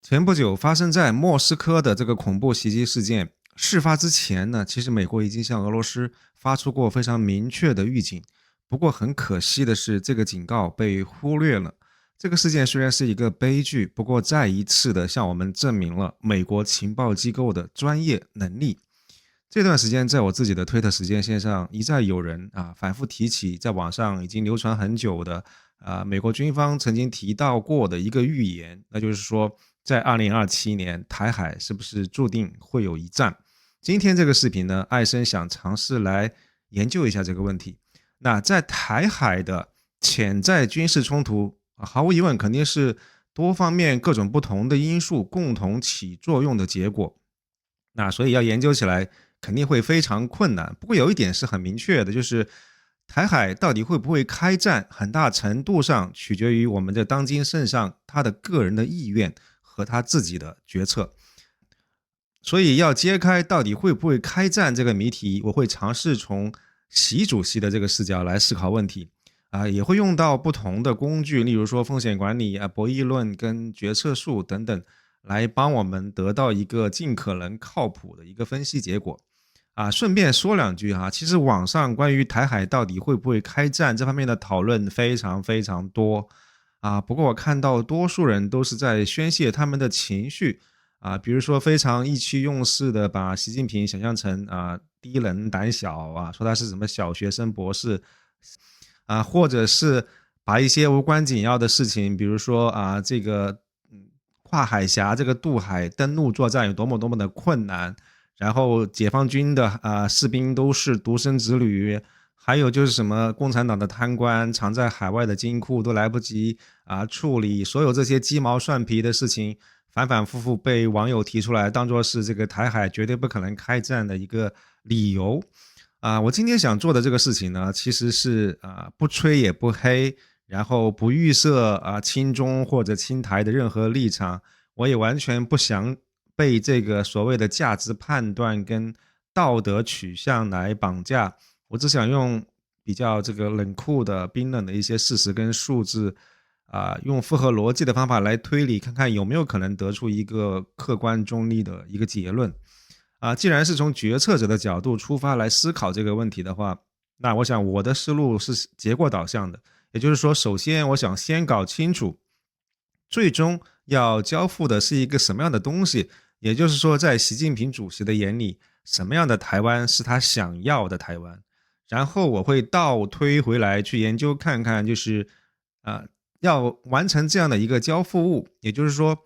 前不久发生在莫斯科的这个恐怖袭击事件，事发之前呢，其实美国已经向俄罗斯发出过非常明确的预警。不过很可惜的是，这个警告被忽略了。这个事件虽然是一个悲剧，不过再一次的向我们证明了美国情报机构的专业能力。这段时间，在我自己的推特时间线上，一再有人反复提起，在网上已经流传很久的美国军方曾经提到过的一个预言，那就是说，在2027年，台海是不是注定会有一战？今天这个视频呢，艾森想尝试来研究一下这个问题。那在台海的潜在军事冲突，毫无疑问肯定是多方面各种不同的因素共同起作用的结果。那所以要研究起来肯定会非常困难。不过有一点是很明确的，就是台海到底会不会开战，很大程度上取决于我们的当今圣上他的个人的意愿和他自己的决策。所以要揭开到底会不会开战这个谜题，我会尝试从习主席的这个视角来思考问题。也会用到不同的工具，例如说风险管理博弈论跟决策树等等，来帮我们得到一个尽可能靠谱的一个分析结果。顺便说两句其实网上关于台海到底会不会开战这方面的讨论非常非常多不过我看到多数人都是在宣泄他们的情绪比如说非常意气用事的把习近平想象成低能胆小说他是什么小学生博士或者是把一些无关紧要的事情，比如说这个跨海峡这个渡海登陆作战有多么多么的困难，然后解放军的士兵都是独生子女，还有就是什么共产党的贪官藏在海外的金库都来不及处理，所有这些鸡毛蒜皮的事情反反复复被网友提出来，当作是这个台海绝对不可能开战的一个理由。我今天想做的这个事情呢，其实是不吹也不黑，然后不预设亲中或者亲台的任何立场，我也完全不想被这个所谓的价值判断跟道德取向来绑架。我只想用比较这个冷酷的、冰冷的一些事实跟数字，用符合逻辑的方法来推理，看看有没有可能得出一个客观中立的一个结论。既然是从决策者的角度出发来思考这个问题的话，那我想我的思路是结果导向的。也就是说，首先我想先搞清楚，最终要交付的是一个什么样的东西。也就是说，在习近平主席的眼里，什么样的台湾是他想要的台湾？然后我会倒推回来去研究看看，就是要完成这样的一个交付物，也就是说，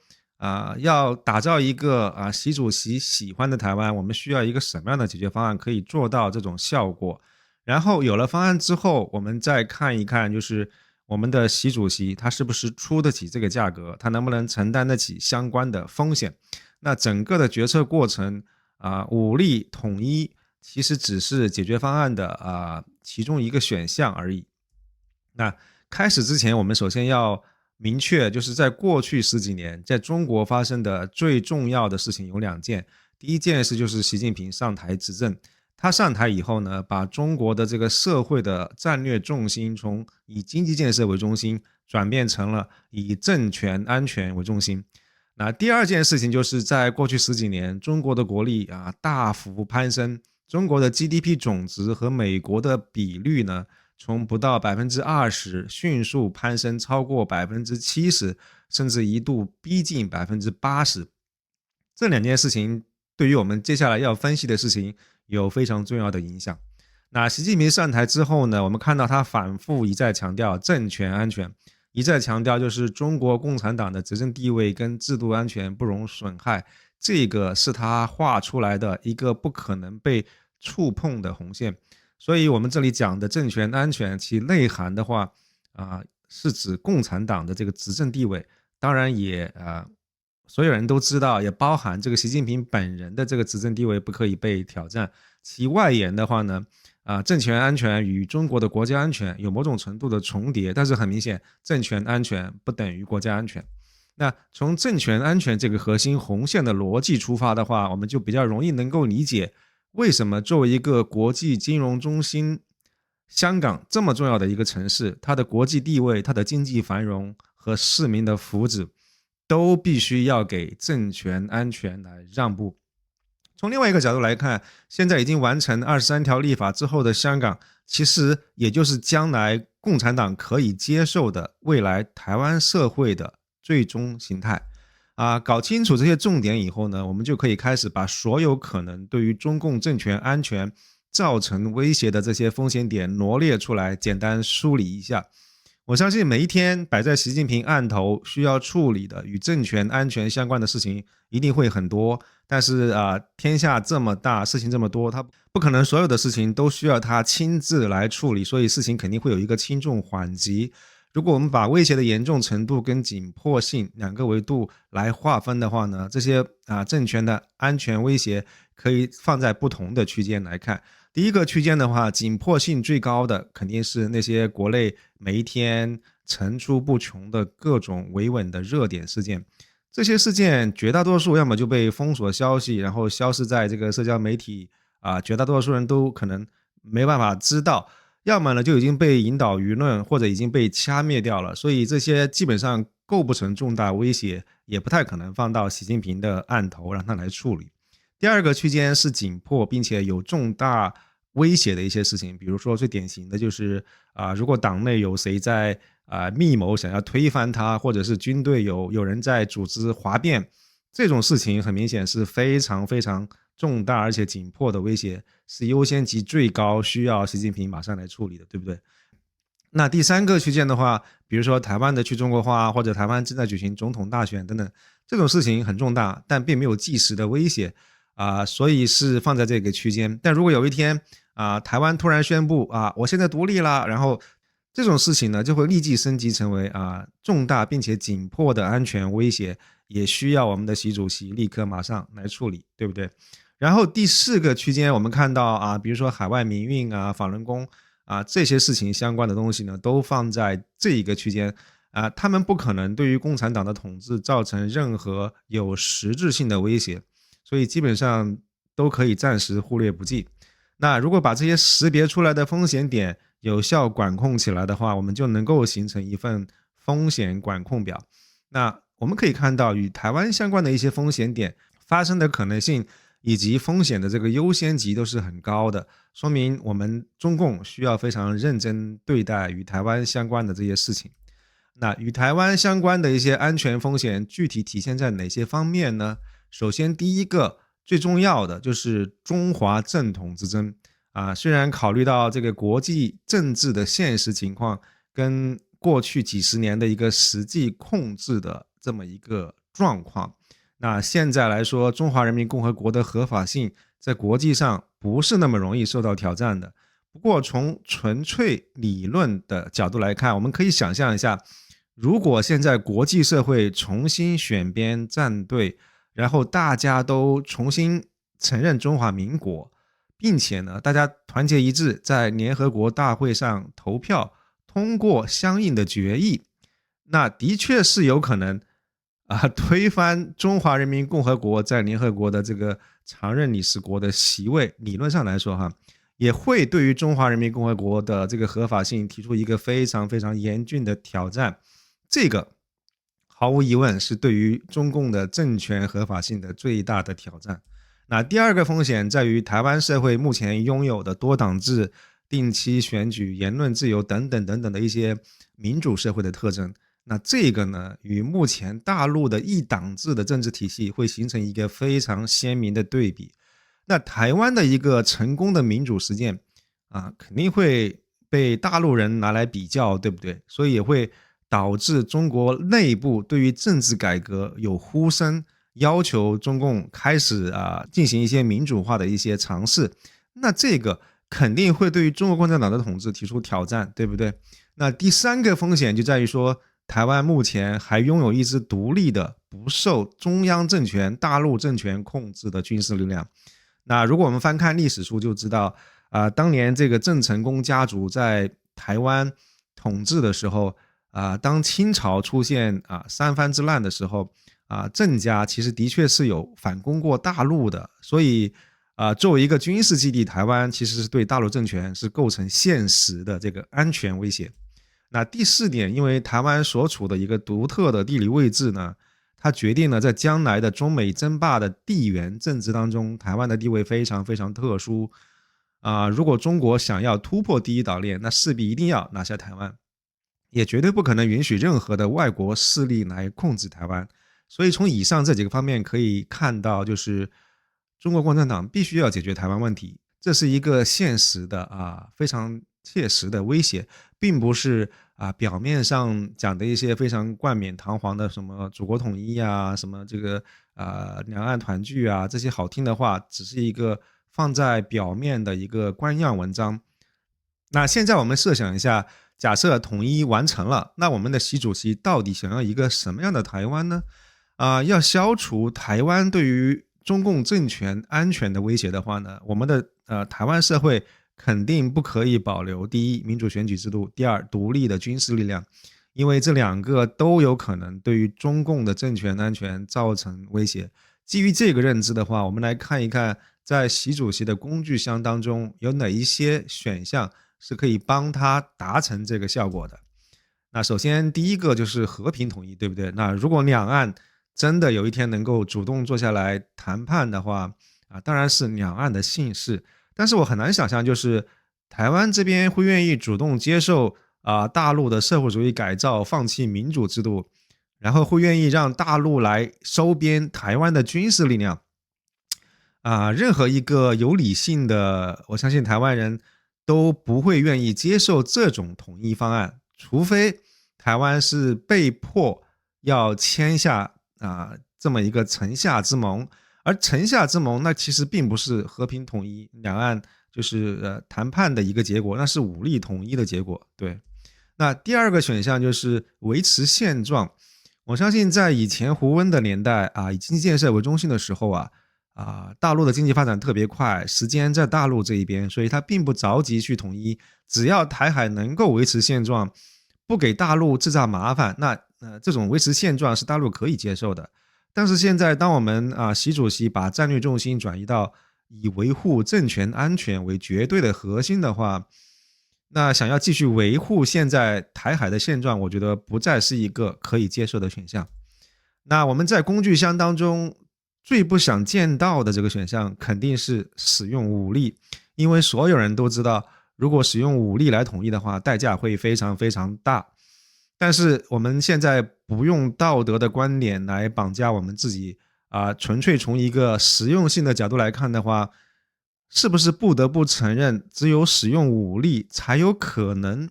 要打造一个习主席喜欢的台湾，我们需要一个什么样的解决方案可以做到这种效果？然后有了方案之后，我们再看一看，就是我们的习主席他是不是出得起这个价格，他能不能承担得起相关的风险？那整个的决策过程武力统一其实只是解决方案的其中一个选项而已。那开始之前，我们首先要明确，就是在过去十几年，在中国发生的最重要的事情有两件。第一件事就是习近平上台执政，他上台以后呢，把中国的这个社会的战略重心从以经济建设为中心，转变成了以政权安全为中心。那第二件事情就是在过去十几年，中国的国力大幅攀升，中国的 GDP 总值和美国的比率呢，从不到20%迅速攀升超过70%，甚至一度逼近80%。这两件事情对于我们接下来要分析的事情有非常重要的影响。那习近平上台之后呢，我们看到他反复一再强调政权安全，一再强调就是中国共产党的执政地位跟制度安全不容损害，这个是他画出来的一个不可能被触碰的红线。所以我们这里讲的政权安全，其内涵的话是指共产党的这个执政地位，当然也所有人都知道，也包含这个习近平本人的这个执政地位不可以被挑战。其外延的话呢，政权安全与中国的国家安全有某种程度的重叠，但是很明显，政权安全不等于国家安全。那从政权安全这个核心红线的逻辑出发的话，我们就比较容易能够理解，为什么作为一个国际金融中心，香港这么重要的一个城市，它的国际地位、它的经济繁荣和市民的福祉都必须要给政权安全来让步。从另外一个角度来看，现在已经完成23条立法之后的香港，其实也就是将来共产党可以接受的未来台湾社会的最终形态。搞清楚这些重点以后呢，我们就可以开始把所有可能对于中共政权安全造成威胁的这些风险点罗列出来，简单梳理一下。我相信每一天摆在习近平案头需要处理的与政权安全相关的事情一定会很多，但是天下这么大，事情这么多，他不可能所有的事情都需要他亲自来处理，所以事情肯定会有一个轻重缓急。如果我们把威胁的严重程度跟紧迫性两个维度来划分的话呢，这些政权的安全威胁可以放在不同的区间来看。第一个区间的话，紧迫性最高的肯定是那些国内每一天层出不穷的各种维稳的热点事件。这些事件绝大多数要么就被封锁消息，然后消失在这个社交媒体绝大多数人都可能没办法知道，要么呢就已经被引导舆论或者已经被掐灭掉了，所以这些基本上构不成重大威胁，也不太可能放到习近平的案头让他来处理。第二个区间是紧迫并且有重大威胁的一些事情，比如说最典型的就是如果党内有谁在密谋想要推翻他，或者是军队有人在组织哗变，这种事情很明显是非常非常重大而且紧迫的威胁，是优先级最高，需要习近平马上来处理的，对不对？那第三个区间的话，比如说台湾的去中国化，或者台湾正在举行总统大选等等，这种事情很重大，但并没有即时的威胁所以是放在这个区间。但如果有一天台湾突然宣布我现在独立了，然后这种事情呢就会立即升级成为重大并且紧迫的安全威胁，也需要我们的习主席立刻马上来处理，对不对？然后第四个区间我们看到比如说海外民运法轮功这些事情相关的东西呢都放在这一个区间他们不可能对于共产党的统治造成任何有实质性的威胁，所以基本上都可以暂时忽略不计。那如果把这些识别出来的风险点有效管控起来的话，我们就能够形成一份风险管控表。那我们可以看到与台湾相关的一些风险点发生的可能性以及风险的这个优先级都是很高的，说明我们中共需要非常认真对待与台湾相关的这些事情。那与台湾相关的一些安全风险具体体现在哪些方面呢？首先第一个最重要的就是中华正统之争虽然考虑到这个国际政治的现实情况跟过去几十年的一个实际控制的这么一个状况，那现在来说中华人民共和国的合法性在国际上不是那么容易受到挑战的。不过从纯粹理论的角度来看，我们可以想象一下，如果现在国际社会重新选边站队，然后大家都重新承认中华民国，并且呢大家团结一致在联合国大会上投票通过相应的决议，那的确是有可能推翻中华人民共和国在联合国的这个常任理事国的席位，理论上来说也会对于中华人民共和国的这个合法性提出一个非常非常严峻的挑战，这个毫无疑问是对于中共的政权合法性的最大的挑战。那第二个风险在于台湾社会目前拥有的多党制、定期选举、言论自由等等等等的一些民主社会的特征。那这个呢，与目前大陆的一党制的政治体系会形成一个非常鲜明的对比。那台湾的一个成功的民主实践肯定会被大陆人拿来比较，对不对？所以也会导致中国内部对于政治改革有呼声，要求中共开始进行一些民主化的一些尝试。那这个肯定会对于中国共产党的统治提出挑战，对不对？那第三个风险就在于说，台湾目前还拥有一支独立的不受中央政权、大陆政权控制的军事力量。那如果我们翻看历史书就知道当年这个郑成功家族在台湾统治的时候当清朝出现三藩之乱的时候郑家其实的确是有反攻过大陆的，所以作为一个军事基地，台湾其实是对大陆政权是构成现实的这个安全威胁。那第四点，因为台湾所处的一个独特的地理位置呢，它决定了在将来的中美争霸的地缘政治当中，台湾的地位非常非常特殊。如果中国想要突破第一岛链，那势必一定要拿下台湾，也绝对不可能允许任何的外国势力来控制台湾。所以从以上这几个方面可以看到，就是中国共产党必须要解决台湾问题，这是一个现实的非常切实的威胁，并不是表面上讲的一些非常冠冕堂皇的什么祖国统一啊，什么这个两岸团聚啊，这些好听的话，只是一个放在表面的一个官样文章。那现在我们设想一下，假设统一完成了，那我们的习主席到底想要一个什么样的台湾呢？要消除台湾对于中共政权安全的威胁的话呢，我们的台湾社会肯定不可以保留第一民主选举制度，第二独立的军事力量，因为这两个都有可能对于中共的政权安全造成威胁。基于这个认知的话，我们来看一看在习主席的工具箱当中有哪一些选项是可以帮他达成这个效果的。那首先第一个就是和平统一，对不对？那如果两岸真的有一天能够主动坐下来谈判的话，当然是两岸的幸事。但是我很难想象，就是台湾这边会愿意主动接受大陆的社会主义改造，放弃民主制度，然后会愿意让大陆来收编台湾的军事力量。任何一个有理性的，我相信台湾人都不会愿意接受这种统一方案，除非台湾是被迫要签下这么一个城下之盟。而城下之盟那其实并不是和平统一两岸就是谈判的一个结果，那是武力统一的结果。对，那第二个选项就是维持现状。我相信在以前胡温的年代以经济建设为中心的时候大陆的经济发展特别快，时间在大陆这一边，所以他并不着急去统一，只要台海能够维持现状，不给大陆制造麻烦，那这种维持现状是大陆可以接受的。但是现在当我们习主席把战略重心转移到以维护政权安全为绝对的核心的话，那想要继续维护现在台海的现状，我觉得不再是一个可以接受的选项。那我们在工具箱当中最不想见到的这个选项肯定是使用武力，因为所有人都知道，如果使用武力来统一的话，代价会非常非常大。但是我们现在不用道德的观点来绑架我们自己纯粹从一个实用性的角度来看的话，是不是不得不承认，只有使用武力才有可能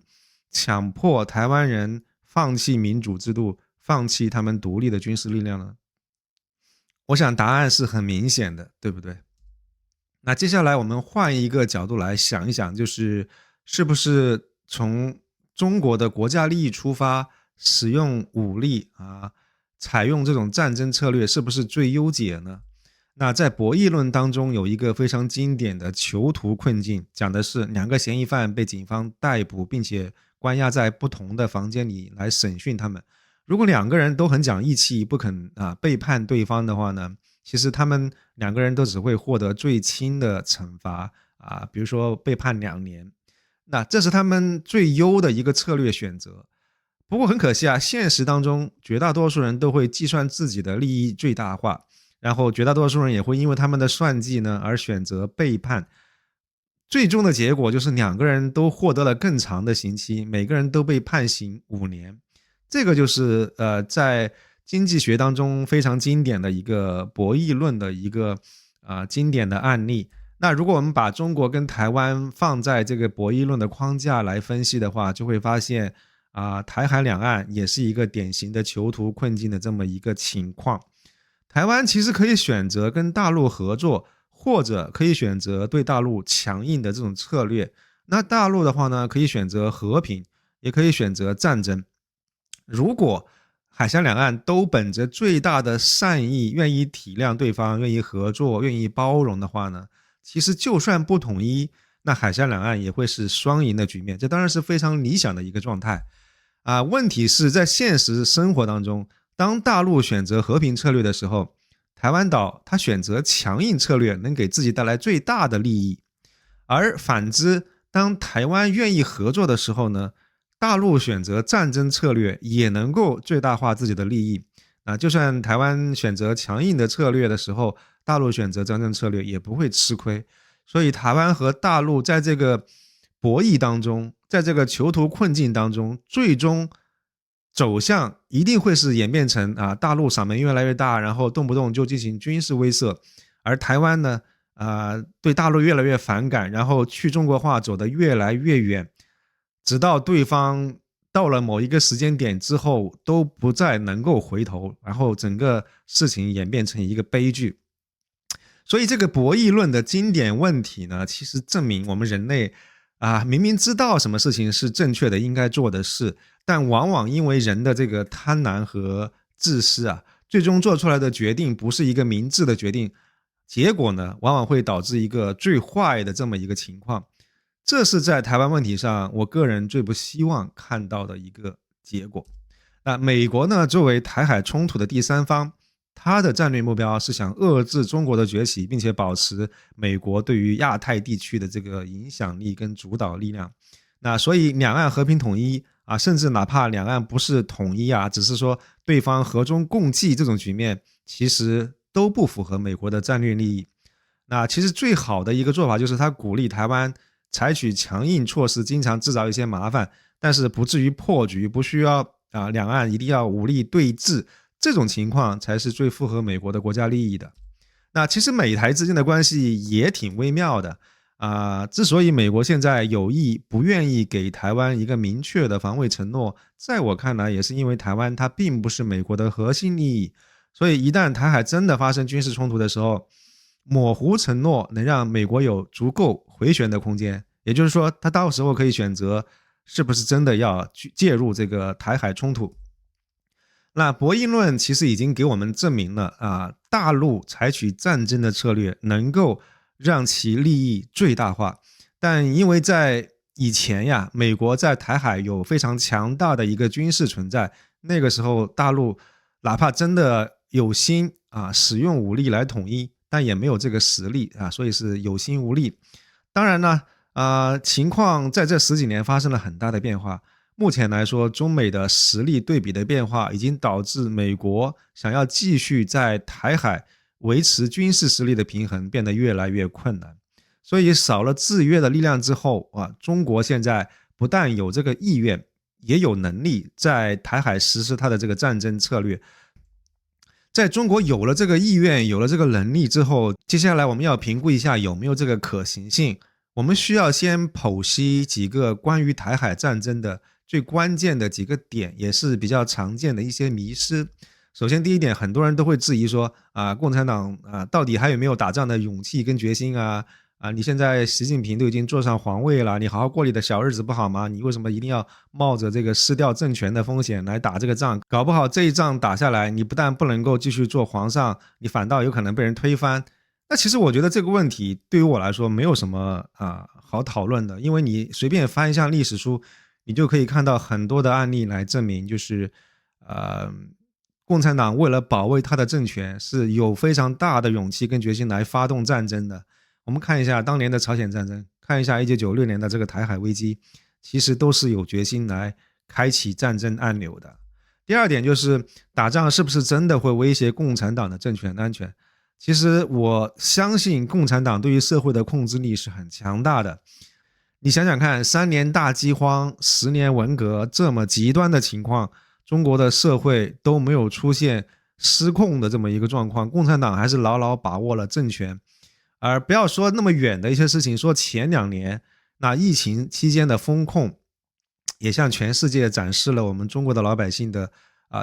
强迫台湾人放弃民主制度，放弃他们独立的军事力量呢？我想答案是很明显的，对不对？那接下来我们换一个角度来想一想，就是是不是从中国的国家利益出发，使用武力采用这种战争策略是不是最优解呢？那在博弈论当中有一个非常经典的囚徒困境，讲的是两个嫌疑犯被警方逮捕，并且关押在不同的房间里来审讯他们。如果两个人都很讲义气，不肯背叛对方的话呢，其实他们两个人都只会获得最轻的惩罚比如说被判2年。那这是他们最优的一个策略选择。不过很可惜现实当中绝大多数人都会计算自己的利益最大化，然后绝大多数人也会因为他们的算计呢而选择背叛。最终的结果就是两个人都获得了更长的刑期，每个人都被判刑5年。这个就是在经济学当中非常经典的一个博弈论的一个经典的案例。那如果我们把中国跟台湾放在这个博弈论的框架来分析的话，就会发现台海两岸也是一个典型的囚徒困境的这么一个情况。台湾其实可以选择跟大陆合作，或者可以选择对大陆强硬的这种策略。那大陆的话呢，可以选择和平，也可以选择战争。如果海峡两岸都本着最大的善意，愿意体谅对方，愿意合作，愿意包容的话呢，其实就算不统一，那海峡两岸也会是双赢的局面，这当然是非常理想的一个状态问题是在现实生活当中，当大陆选择和平策略的时候，台湾岛它选择强硬策略能给自己带来最大的利益，而反之，当台湾愿意合作的时候呢，大陆选择战争策略也能够最大化自己的利益。就算台湾选择强硬的策略的时候，大陆选择战争策略也不会吃亏。所以台湾和大陆在这个博弈当中，在这个囚徒困境当中，最终走向一定会是演变成大陆嗓门越来越大，然后动不动就进行军事威慑，而台湾呢对大陆越来越反感，然后去中国化走得越来越远，直到对方到了某一个时间点之后都不再能够回头，然后整个事情演变成一个悲剧。所以这个博弈论的经典问题呢，其实证明我们人类明明知道什么事情是正确的应该做的事，但往往因为人的这个贪婪和自私最终做出来的决定不是一个明智的决定，结果呢往往会导致一个最坏的这么一个情况。这是在台湾问题上我个人最不希望看到的一个结果。那美国呢作为台海冲突的第三方，他的战略目标是想遏制中国的崛起，并且保持美国对于亚太地区的这个影响力跟主导力量。那所以两岸和平统一甚至哪怕两岸不是统一只是说对方和中共济这种局面，其实都不符合美国的战略利益。那其实最好的一个做法就是他鼓励台湾采取强硬措施，经常制造一些麻烦，但是不至于破局，不需要两岸一定要武力对峙，这种情况才是最符合美国的国家利益的。那其实美台之间的关系也挺微妙的之所以美国现在有意不愿意给台湾一个明确的防卫承诺，在我看来也是因为台湾它并不是美国的核心利益，所以一旦台海真的发生军事冲突的时候，模糊承诺能让美国有足够回旋的空间，也就是说他到时候可以选择是不是真的要介入这个台海冲突。那博弈论其实已经给我们证明了大陆采取战争的策略能够让其利益最大化，但因为在以前美国在台海有非常强大的一个军事存在，那个时候大陆哪怕真的有心使用武力来统一，但也没有这个实力所以是有心无力。当然呢情况在这10几年发生了很大的变化。目前来说，中美的实力对比的变化已经导致美国想要继续在台海维持军事实力的平衡变得越来越困难。所以少了制约的力量之后中国现在不但有这个意愿，也有能力在台海实施它的这个战争策略。在中国有了这个意愿，有了这个能力之后，接下来我们要评估一下有没有这个可行性。我们需要先剖析几个关于台海战争的最关键的几个点，也是比较常见的一些迷思。首先第一点，很多人都会质疑说共产党到底还有没有打仗的勇气跟决心你现在习近平都已经坐上皇位了，你好好过你的小日子不好吗？你为什么一定要冒着这个失掉政权的风险来打这个仗？搞不好这一仗打下来，你不但不能够继续做皇上，你反倒有可能被人推翻。那其实我觉得这个问题对于我来说没有什么好讨论的，因为你随便翻一下历史书，你就可以看到很多的案例来证明，就是共产党为了保卫他的政权是有非常大的勇气跟决心来发动战争的。我们看一下当年的朝鲜战争，看一下1996年的这个台海危机，其实都是有决心来开启战争按钮的。第二点就是打仗是不是真的会威胁共产党的政权安全？其实我相信共产党对于社会的控制力是很强大的。你想想看，3年大饥荒，10年文革这么极端的情况，中国的社会都没有出现失控的这么一个状况，共产党还是牢牢把握了政权。而不要说那么远的一些事情，说前2年那疫情期间的风控，也向全世界展示了我们中国的老百姓的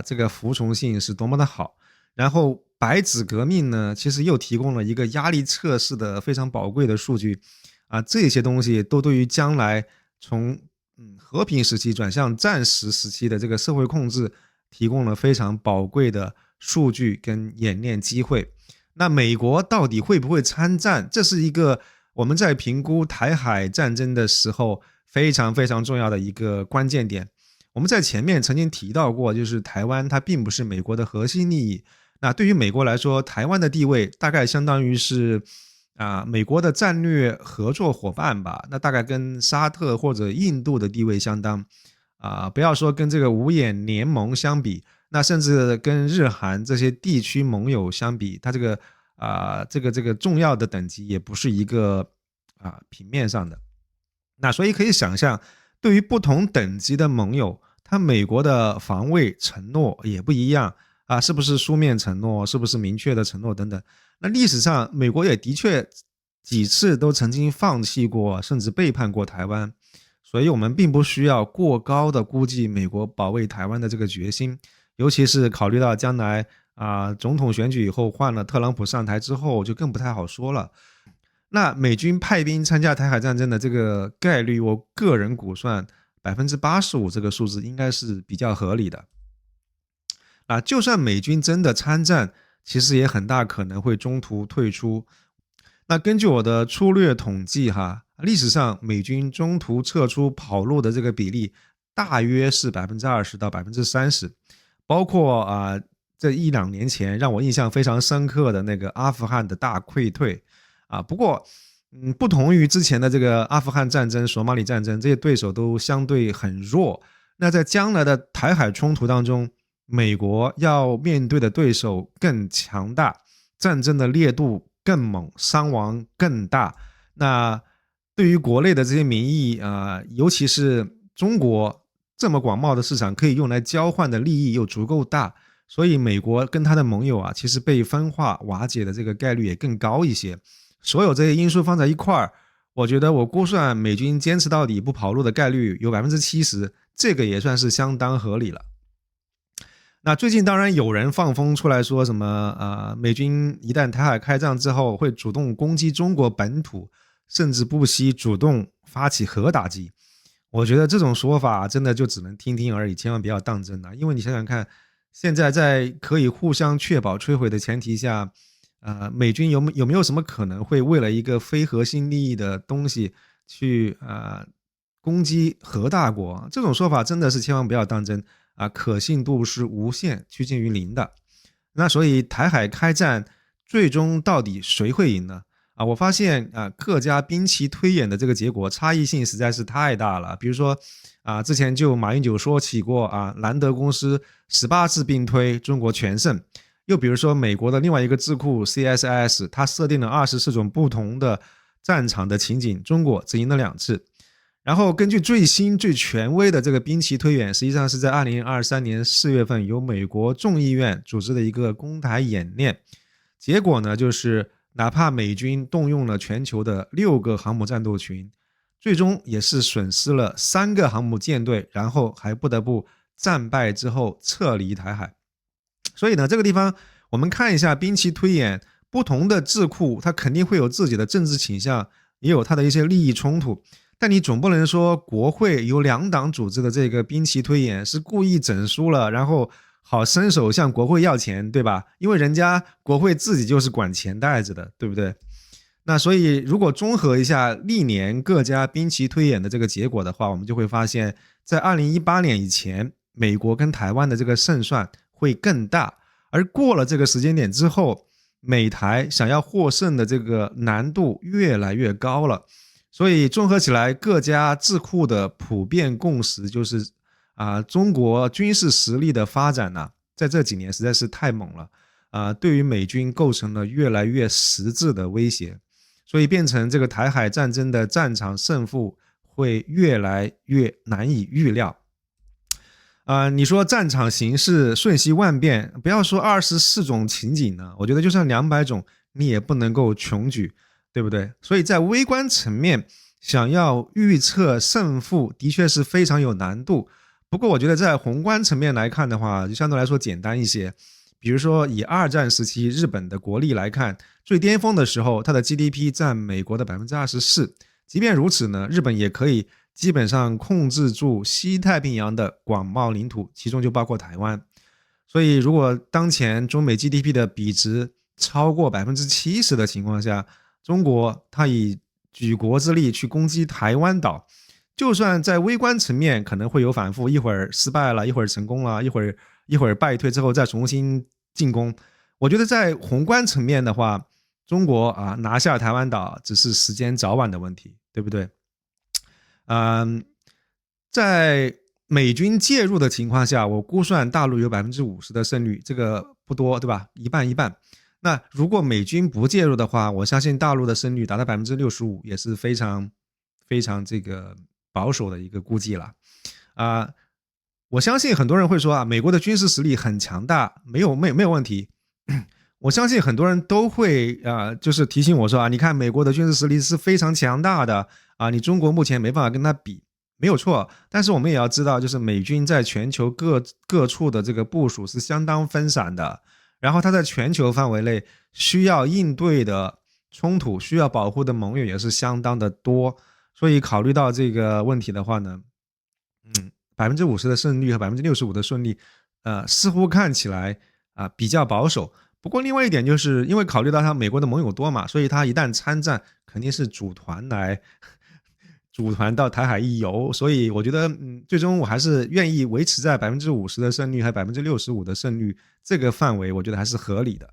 这个服从性是多么的好。然后白纸革命呢，其实又提供了一个压力测试的非常宝贵的数据这些东西都对于将来从和平时期转向战时时期的这个社会控制提供了非常宝贵的数据跟演练机会。那美国到底会不会参战？这是一个我们在评估台海战争的时候非常非常重要的一个关键点。我们在前面曾经提到过，就是台湾它并不是美国的核心利益。那对于美国来说，台湾的地位大概相当于是美国的战略合作伙伴吧，那大概跟沙特或者印度的地位相当不要说跟这个五眼联盟相比，那甚至跟日韩这些地区盟友相比，它这个重要的等级也不是一个平面上的。那所以可以想象，对于不同等级的盟友，他美国的防卫承诺也不一样是不是书面承诺，是不是明确的承诺等等。那历史上美国也的确几次都曾经放弃过，甚至背叛过台湾，所以我们并不需要过高的估计美国保卫台湾的这个决心，尤其是考虑到将来总统选举以后换了特朗普上台之后，就更不太好说了。那美军派兵参加台海战争的这个概率，我个人估算85%这个数字应该是比较合理的。就算美军真的参战，其实也很大可能会中途退出。那根据我的粗略统计历史上美军中途撤出跑路的这个比例大约是20%到30%，包括这1-2年前让我印象非常深刻的那个阿富汗的大溃退不过不同于之前的这个阿富汗战争、索马里战争，这些对手都相对很弱。那在将来的台海冲突当中，美国要面对的对手更强大，战争的烈度更猛，伤亡更大。那对于国内的这些民意尤其是中国这么广袤的市场可以用来交换的利益又足够大，所以美国跟他的盟友其实被分化瓦解的这个概率也更高一些。所有这些因素放在一块儿，我觉得我估算美军坚持到底不跑路的概率有70%，这个也算是相当合理了。那最近当然有人放风出来说什么美军一旦台海开战之后会主动攻击中国本土，甚至不惜主动发起核打击。我觉得这种说法真的就只能听听而已，千万不要当真因为你想想看，现在在可以互相确保摧毁的前提下美军有没有什么可能会为了一个非核心利益的东西去攻击核大国？这种说法真的是千万不要当真可信度是无限趋近于零的。那所以台海开战最终到底谁会赢呢？我发现各家兵棋推演的这个结果差异性实在是太大了。比如说之前就马英九说起过兰德公司18次兵推中国全胜，又比如说美国的另外一个智库 CSIS， 它设定了24种不同的战场的情景，中国只赢了2次。然后根据最新最权威的这个兵棋推演，实际上是在2023年4月份由美国众议院组织的一个攻台演练，结果呢就是哪怕美军动用了全球的6个航母战斗群，最终也是损失了3个航母舰队，然后还不得不战败之后撤离台海。所以呢，这个地方我们看一下兵棋推演，不同的智库它肯定会有自己的政治倾向，也有它的一些利益冲突，但你总不能说国会由2党组织的这个兵棋推演是故意整输了，然后好伸手向国会要钱，对吧？因为人家国会自己就是管钱袋子的，对不对？那所以如果综合一下历年各家兵棋推演的这个结果的话，我们就会发现在2018年以前，美国跟台湾的这个胜算会更大，而过了这个时间点之后，美台想要获胜的这个难度越来越高了。所以综合起来，各家智库的普遍共识就是中国军事实力的发展在这几年实在是太猛了对于美军构成了越来越实质的威胁，所以变成这个台海战争的战场胜负会越来越难以预料你说战场形势瞬息万变，不要说24种情景呢，我觉得就算200种你也不能够穷举，对不对？所以在微观层面想要预测胜负的确是非常有难度，不过我觉得在宏观层面来看的话就相对来说简单一些。比如说以2战时期日本的国力来看，最巅峰的时候它的 GDP 占美国的 24%， 即便如此呢，日本也可以基本上控制住西太平洋的广袤领土，其中就包括台湾。所以如果当前中美 GDP 的比值超过 70% 的情况下，中国它以举国之力去攻击台湾岛，就算在微观层面可能会有反复，一会儿失败了，一会儿成功了，一会儿败退之后再重新进攻，我觉得在宏观层面的话，中国拿下台湾岛只是时间早晚的问题，对不对？在美军介入的情况下，我估算大陆有50%的胜率，这个不多，对吧？一半一半。那如果美军不介入的话，我相信大陆的胜率达到65%，也是非常非常这个保守的一个估计了。我相信很多人会说啊，美国的军事实力很强大，没有问题。我相信很多人都会就是提醒我说啊，你看美国的军事实力是非常强大的啊，你中国目前没办法跟他比，没有错。但是我们也要知道，就是美军在全球各处的这个部署是相当分散的，然后它在全球范围内需要应对的冲突、需要保护的盟友也是相当的多。所以考虑到这个问题的话呢，50%的胜率和65%的胜率，似乎看起来比较保守。不过另外一点就是因为考虑到他美国的盟友多嘛，所以他一旦参战肯定是组团到台海一游，所以我觉得最终我还是愿意维持在50%的胜率和65%的胜率这个范围，我觉得还是合理的。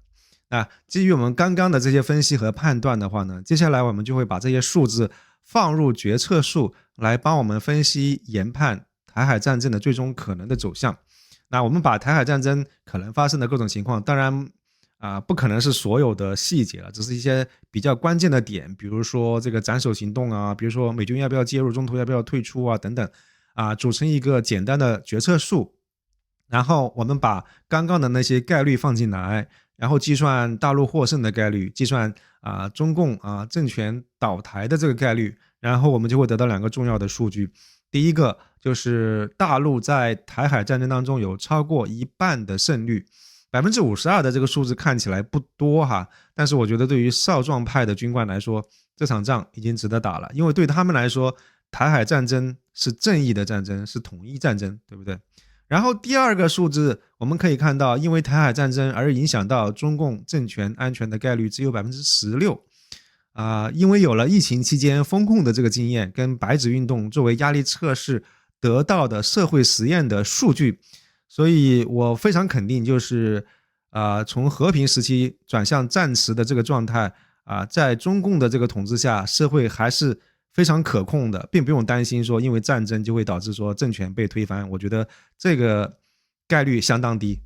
那基于我们刚刚的这些分析和判断的话呢，接下来我们就会把这些数字放入决策树来帮我们分析研判台海战争的最终可能的走向。那我们把台海战争可能发生的各种情况，当然不可能是所有的细节了，只是一些比较关键的点，比如说这个斩首行动啊，比如说美军要不要介入，中途要不要退出啊等等组成一个简单的决策树。然后我们把刚刚的那些概率放进来，然后计算大陆获胜的概率，计算中共政权倒台的这个概率，然后我们就会得到2个重要的数据。第一个就是大陆在台海战争当中有超过一半的胜率，52%的这个数字看起来不多哈，但是我觉得对于少壮派的军官来说，这场仗已经值得打了，因为对他们来说，台海战争是正义的战争，是统一战争，对不对？然后第2个数字，我们可以看到，因为台海战争而影响到中共政权安全的概率只有16%。因为有了疫情期间风控的这个经验，跟白纸运动作为压力测试得到的社会实验的数据，所以我非常肯定，就是从和平时期转向战时的这个状态在中共的这个统治下，社会还是非常可控的，并不用担心说因为战争就会导致说政权被推翻，我觉得这个概率相当低。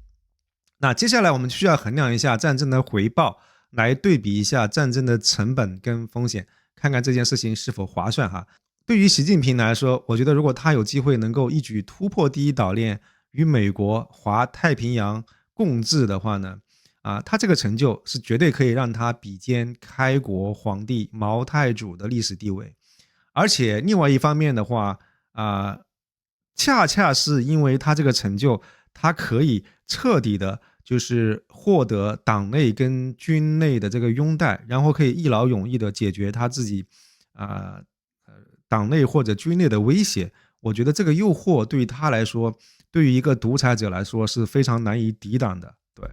那接下来我们需要衡量一下战争的回报，来对比一下战争的成本跟风险，看看这件事情是否划算哈。对于习近平来说，我觉得如果他有机会能够一举突破第一岛链，与美国、华太平洋共治的话呢，他这个成就是绝对可以让他比肩开国皇帝毛太祖的历史地位。而且另外一方面的话，恰恰是因为他这个成就，他可以彻底的就是获得党内跟军内的这个拥戴，然后可以一劳永逸的解决他自己党内或者军内的威胁。我觉得这个诱惑对于他来说，对于一个独裁者来说是非常难以抵挡的。对，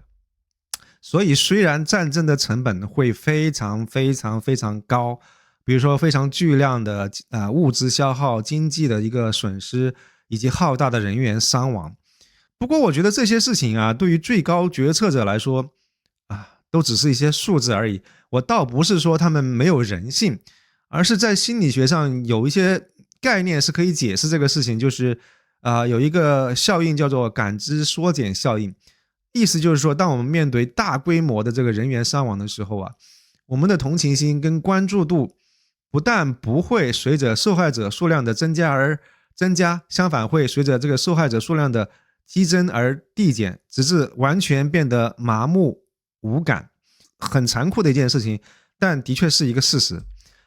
所以虽然战争的成本会非常非常非常高，比如说非常巨量的物资消耗、经济的一个损失，以及浩大的人员伤亡。不过我觉得这些事情对于最高决策者来说都只是一些数字而已。我倒不是说他们没有人性，而是在心理学上有一些概念是可以解释这个事情，就是有一个效应叫做感知缩减效应。意思就是说，当我们面对大规模的这个人员伤亡的时候我们的同情心跟关注度不但不会随着受害者数量的增加而增加，相反会随着这个受害者数量的激增而递减，直至完全变得麻木无感。很残酷的一件事情，但的确是一个事实。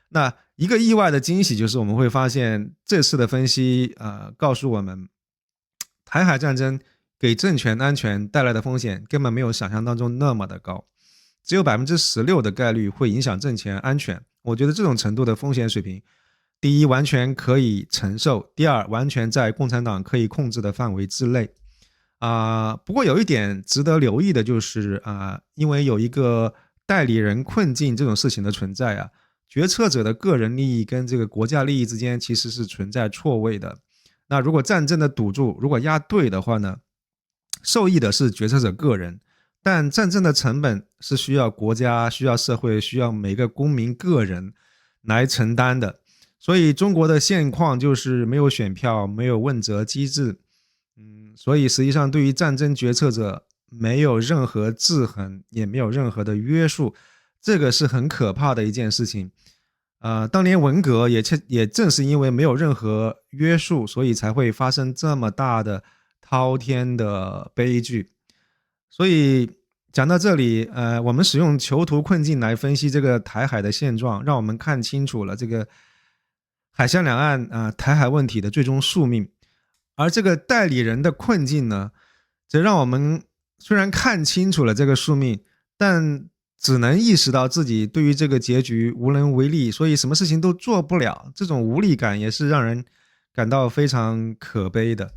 那一个意外的惊喜就是我们会发现，这次的分析告诉我们，台海战争给政权安全带来的风险根本没有想象当中那么的高，只有16%的概率会影响政权安全。我觉得这种程度的风险水平，第一完全可以承受，第二完全在共产党可以控制的范围之内。不过有一点值得留意的就是因为有一个代理人困境这种事情的存在决策者的个人利益跟这个国家利益之间其实是存在错位的。那如果战争的赌注如果押对的话呢，受益的是决策者个人，但战争的成本是需要国家、需要社会、需要每个公民个人来承担的。所以中国的现况就是没有选票，没有问责机制，所以实际上对于战争决策者没有任何制衡，也没有任何的约束，这个是很可怕的一件事情。当年文革也正是因为没有任何约束，所以才会发生这么大的滔天的悲剧。所以讲到这里，我们使用囚徒困境来分析这个台海的现状，让我们看清楚了这个海峡两岸台海问题的最终宿命。而这个代理人的困境呢，则让我们虽然看清楚了这个宿命，但只能意识到自己对于这个结局无能为力，所以什么事情都做不了。这种无力感也是让人感到非常可悲的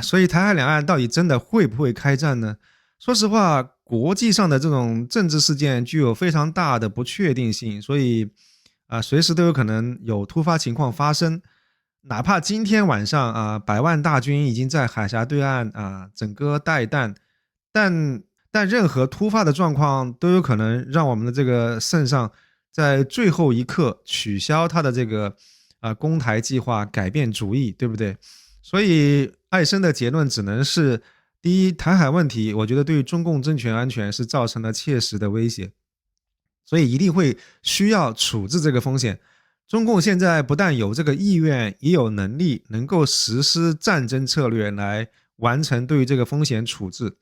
所以台海两岸到底真的会不会开战呢？说实话，国际上的这种政治事件具有非常大的不确定性，所以随时都有可能有突发情况发生。哪怕今天晚上百万大军已经在海峡对岸整个待弹，但任何突发的状况都有可能让我们的这个圣上在最后一刻取消他的这个攻台计划，改变主意，对不对？所以艾森的结论只能是：第一，台海问题，我觉得对中共政权安全是造成了切实的威胁，所以一定会需要处置这个风险。中共现在不但有这个意愿，也有能力能够实施战争策略来完成对于这个风险处置。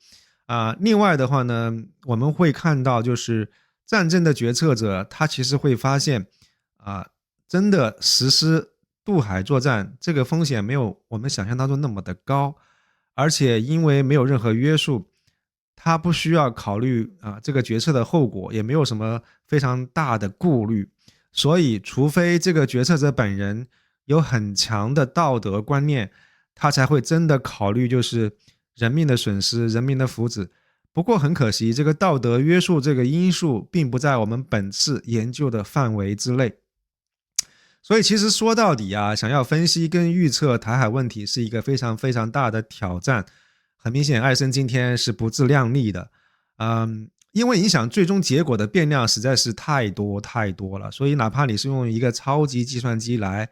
另外的话呢，我们会看到就是战争的决策者他其实会发现真的实施渡海作战这个风险没有我们想象当中那么的高，而且因为没有任何约束，他不需要考虑这个决策的后果，也没有什么非常大的顾虑。所以除非这个决策者本人有很强的道德观念，他才会真的考虑就是人命的损失，人民的福祉。不过很可惜，这个道德约束这个因素并不在我们本次研究的范围之内。所以其实说到底想要分析跟预测台海问题是一个非常非常大的挑战。很明显，艾森今天是不自量力的。因为影响最终结果的变量实在是太多太多了，所以哪怕你是用一个超级计算机来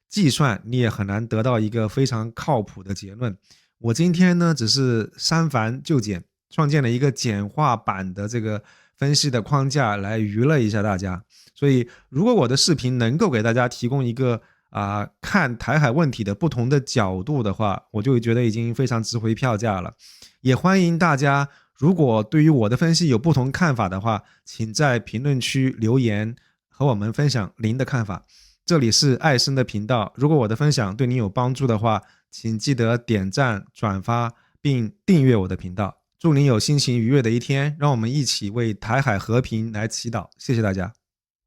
计算，你也很难得到一个非常靠谱的结论。我今天呢，只是删繁就简，创建了一个简化版的这个分析的框架来娱乐一下大家。所以如果我的视频能够给大家提供一个看台海问题的不同的角度的话，我就觉得已经非常值回票价了。也欢迎大家如果对于我的分析有不同看法的话，请在评论区留言和我们分享您的看法。这里是艾森的频道，如果我的分享对您有帮助的话，请记得点赞、转发并订阅我的频道。祝您有心情愉悦的一天，让我们一起为台海和平来祈祷。谢谢大家。